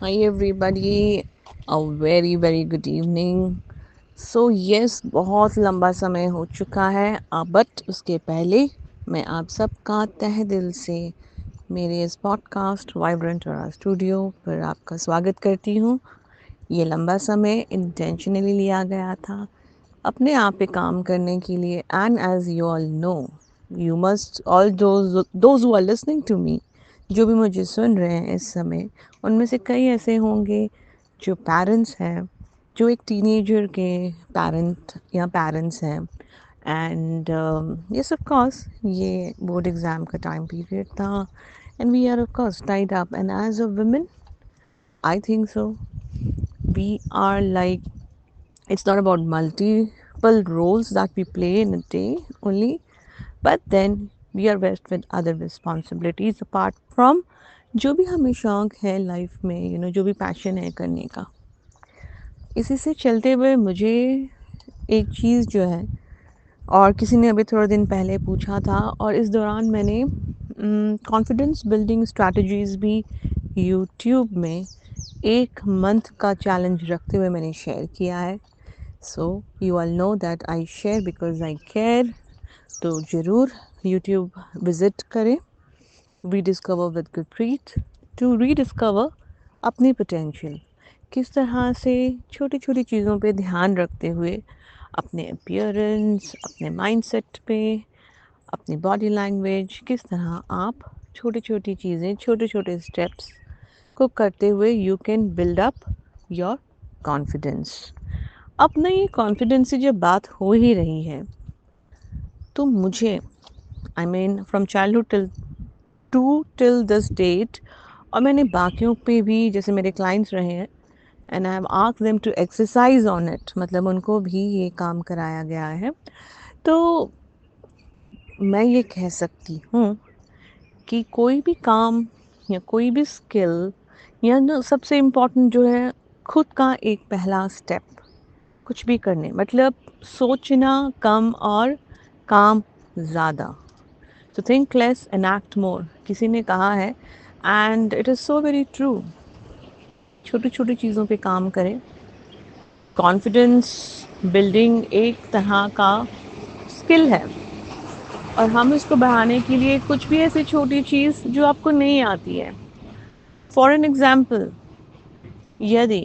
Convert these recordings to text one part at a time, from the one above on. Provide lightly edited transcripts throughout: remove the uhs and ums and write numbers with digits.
Hi everybody, a very good evening. Yes, बहुत लंबा समय हो चुका है बट उसके पहले मैं आप सबका तहे दिल से मेरे इस पॉडकास्ट वाइब्रेंट और स्टूडियो पर आपका स्वागत करती हूँ। ये लंबा समय इंटेंशनली लिया गया था अपने आप पे काम करने के लिए, and as you all know, you must all those who are listening to me, जो भी मुझे सुन रहे हैं इस समय, उनमें से कई ऐसे होंगे जो पेरेंट्स हैं, जो एक टीनेजर के पेरेंट या पेरेंट्स हैं। एंड यस ऑफ कोर्स ये बोर्ड एग्ज़ाम का टाइम पीरियड था, and we are of course tied up, and as a women I think so we are like, it's not about multiple roles that we play in a day only, but then we are blessed with other responsibilities apart from जो भी हमें शौक है life में, जो भी passion है करने का। इसी से चलते हुए मुझे एक चीज़ जो है, और किसी ने अभी थोड़े दिन पहले पूछा था, और इस दौरान मैंने कॉन्फिडेंस बिल्डिंग स्ट्रैटेजीज़ भी यूट्यूब में एक मंथ का चैलेंज रखते हुए मैंने शेयर किया है। So you all know that I share because I care. तो ज़रूर यूट्यूब विज़िट करें, rediscover with Gurpreet, to rediscover अपनी पोटेंशियल। किस तरह से छोटी छोटी चीज़ों पे ध्यान रखते हुए अपने अपीयरेंस, अपने माइंडसेट पे, अपनी बॉडी लैंग्वेज, किस तरह आप छोटी छोटी चीज़ें, छोटे छोटे स्टेप्स को करते हुए you can build up your confidence. अपना ये कॉन्फिडेंस की जब बात हो ही रही है, तो मुझे I mean from childhood till this date, और मैंने बाकियों पे भी, जैसे मेरे क्लाइंट्स रहे हैं, and I have asked them to exercise on it, मतलब उनको भी ये काम कराया गया है। तो मैं ये कह सकती हूँ कि कोई भी काम या कोई भी स्किल, या ना सबसे इम्पोर्टेंट जो है, खुद का एक पहला स्टेप कुछ भी करने, मतलब सोचना कम और काम ज़्यादा। तो थिंक लेस एंड एक्ट मोर, किसी ने कहा है, and it is so very true. छोटी छोटी चीज़ों पे काम करें। कॉन्फिडेंस बिल्डिंग एक तरह का स्किल है, और हम इसको बढ़ाने के लिए कुछ भी ऐसी छोटी चीज़ जो आपको नहीं आती है, फॉर एन एग्जाम्पल, यदि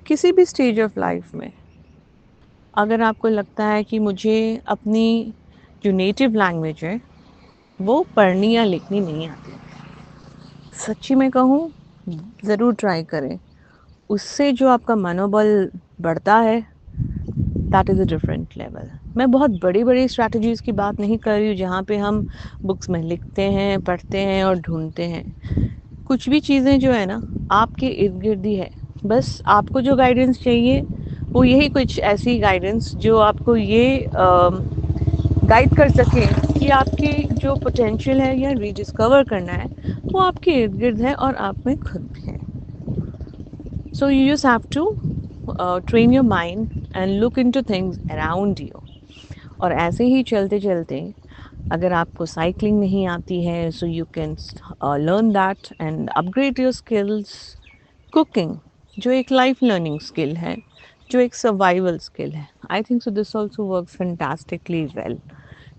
किसी भी स्टेज ऑफ लाइफ में अगर आपको लगता है कि मुझे अपनी जो नेटिव लैंग्वेज है वो पढ़नी या लिखनी नहीं आती, सच्ची में कहूँ, ज़रूर ट्राई करें। उससे जो आपका मनोबल बढ़ता है, that is a different level. मैं बहुत बड़ी बड़ी स्ट्रैटेजीज़ की बात नहीं कर रही हूँ जहाँ पे हम बुक्स में लिखते हैं, पढ़ते हैं और ढूंढते हैं। कुछ भी चीज़ें जो है ना, आपके इर्द गिर्द ही है। बस आपको जो गाइडेंस चाहिए वो यही कुछ ऐसी गाइडेंस जो आपको ये गाइड कर सके कि आपकी जो पोटेंशियल है या रीडिस्कवर करना है, वो आपके इर्द गिर्द है और आप में खुद भी है। So you just have to train your mind and look into things around you. और ऐसे ही चलते चलते, अगर आपको साइकिलिंग नहीं आती है, so you can learn that and upgrade your skills. Cooking, जो एक लाइफ लर्निंग स्किल है, जो एक सर्वाइवल स्किल है, I think so this also works fantastically well.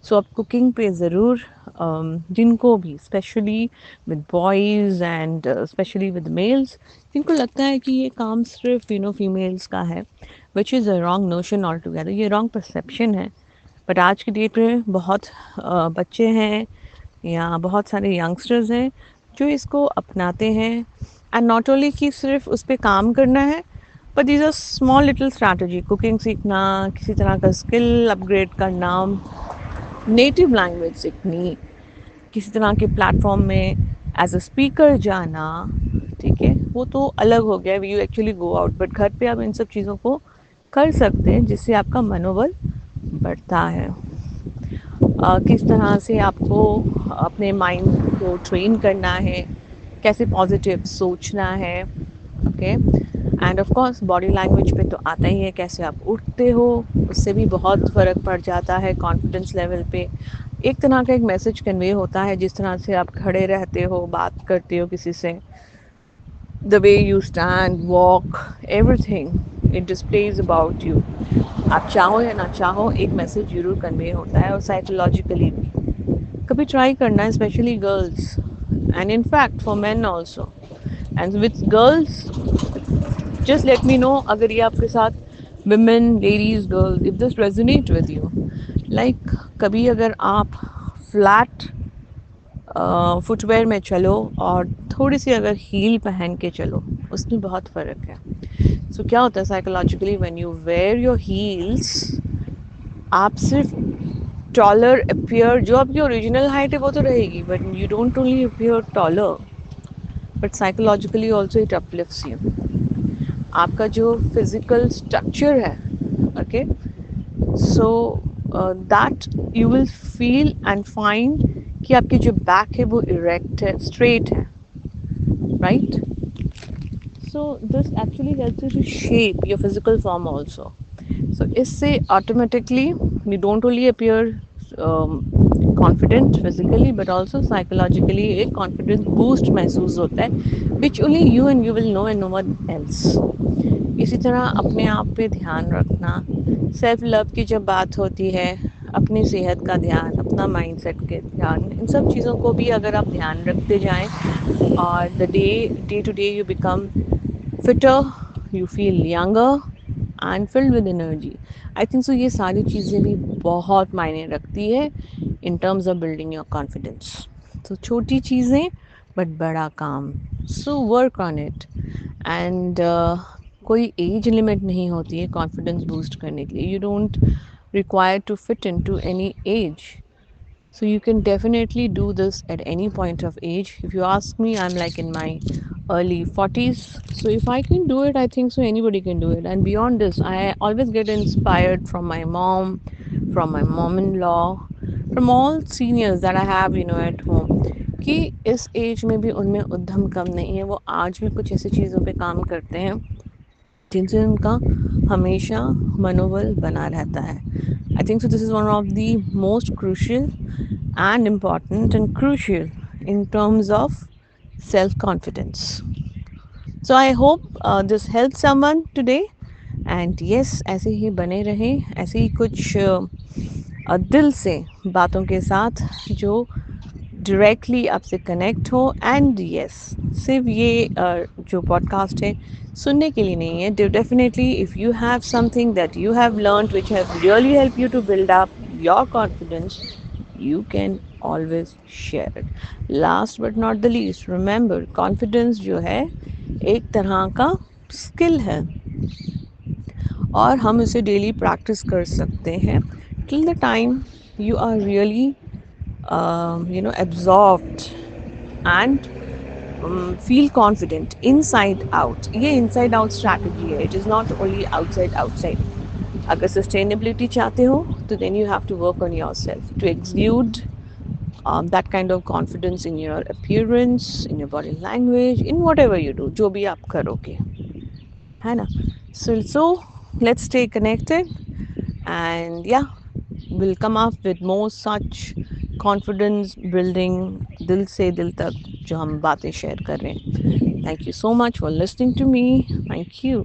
So आप कुकिंग पे ज़रूर, जिनको भी, specially with boys and specially with males, जिनको लगता है कि ये काम सिर्फ फीमेल्स का है, which is a wrong notion all together, ये रॉन्ग परसेप्शन है। बट आज की डेट में बहुत बच्चे हैं या बहुत सारे यंगस्टर्स हैं जो इसको अपनाते हैं, एंड नॉट ओनली कि सिर्फ उस पर काम करना है, but these are small little strategy. Cooking सीखना, किसी तरह का स्किल अपग्रेड करना, नेटिव लैंग्वेज सीखनी, किसी तरह के प्लेटफॉर्म में एज अ स्पीकर जाना, ठीक है, वो तो अलग हो गया, you actually go out, but घर पे आप इन सब चीज़ों को कर सकते हैं जिससे आपका मनोबल बढ़ता है। किस तरह से आपको अपने माइंड को ट्रेन करना है, कैसे पॉजिटिव सोचना है, okay. End of course body language पे तो आता ही है, कैसे आप उठते हो, उससे भी बहुत फ़र्क पड़ जाता है कॉन्फिडेंस लेवल पे। एक तरह का एक मैसेज कन्वे होता है, जिस तरह से आप खड़े रहते हो, बात करते हो किसी से, the way you stand, walk, everything it displays about you. आप चाहो या ना चाहो एक मैसेज जरूर कन्वे होता है, और साइकोलॉजिकली भी कभी ट्राई करना है, specially girls and in fact for man also. And with girls just let me know अगर ये आपके साथ, women, ladies, girls, if this resonate with you, like कभी अगर आप फ्लैट फुटवेयर में चलो और थोड़ी सी अगर हील पहन के चलो, उसमें बहुत फ़र्क है. सो क्या होता है psychologically, when you wear your heels, आप सिर्फ टॉलर अपियर, जो आपकी ओरिजिनल हाइट है वो तो रहेगी, but you don't only appear taller, but psychologically also it uplifts you. आपका जो फिजिकल स्ट्रक्चर है, okay, so that you will feel and find कि आपकी जो बैक है वो इरेक्ट है, स्ट्रेट है, right. So this actually helps you to shape your physical form also. So इससे automatically we don't only appear confident physically but also psychologically एक confidence boost महसूस होता है, which only you and you will know and no one else. इसी तरह अपने आप पे ध्यान रखना, सेल्फ लव की जब बात होती है, अपनी सेहत का ध्यान, अपना माइंडसेट के ध्यान, इन सब चीज़ों को भी अगर आप ध्यान रखते जाएं, और the day to day you become fitter, you feel younger and filled with energy. I think so ये सारी चीज़ें भी बहुत मायने रखती है in terms of building your confidence. So छोटी चीज़ें but बड़ा काम. So work on it. And कोई एज लिमिट नहीं होती है कॉन्फिडेंस बूस्ट करने के लिए. You don't require to fit in to any age. So you can definitely do this at any point of age. If you ask me, I'm like in my early 40s. So if I can do it, I think so anybody can do it. And beyond this, I always get inspired from my mom, from my mom-in-law, from all seniors that I have, at home. कि इस as में भी उनमें उद्यम कम नहीं है, वो आज भी कुछ ऐसी चीज़ों पे काम करते हैं जिनसे उनका हमेशा मनोबल बना रहता है. I think so this is one of the most crucial and important and crucial in terms of self confidence. So I hope this helps someone today. And yes, ऐसे ही बने रहें, ऐसे ही कुछ दिल से बातों के साथ जो डायरेक्टली आपसे कनेक्ट हो. एंड यस, सिर्फ ये जो पॉडकास्ट है सुनने के लिए नहीं है. Definitely if you have something that you have learned which have really help you to build up your confidence, you can always share it. Last but not the least, remember confidence जो है एक तरह का skill है, और हम इसे daily practice कर सकते हैं till the time you are really absorbed and feel confident inside out. ये inside out strategy है, it is not only outside outside. अगर sustainability चाहते हो तो then you have to work on yourself to exude that kind of confidence in your appearance, in your body language, in whatever you do, जो भी आप करोगे, है ना. So let's stay connected, and yeah, we'll come up with more such confidence building दिल से दिल तक जो हम बातें शेयर कर रहे हैं. Thank you so much for listening to me. Thank you.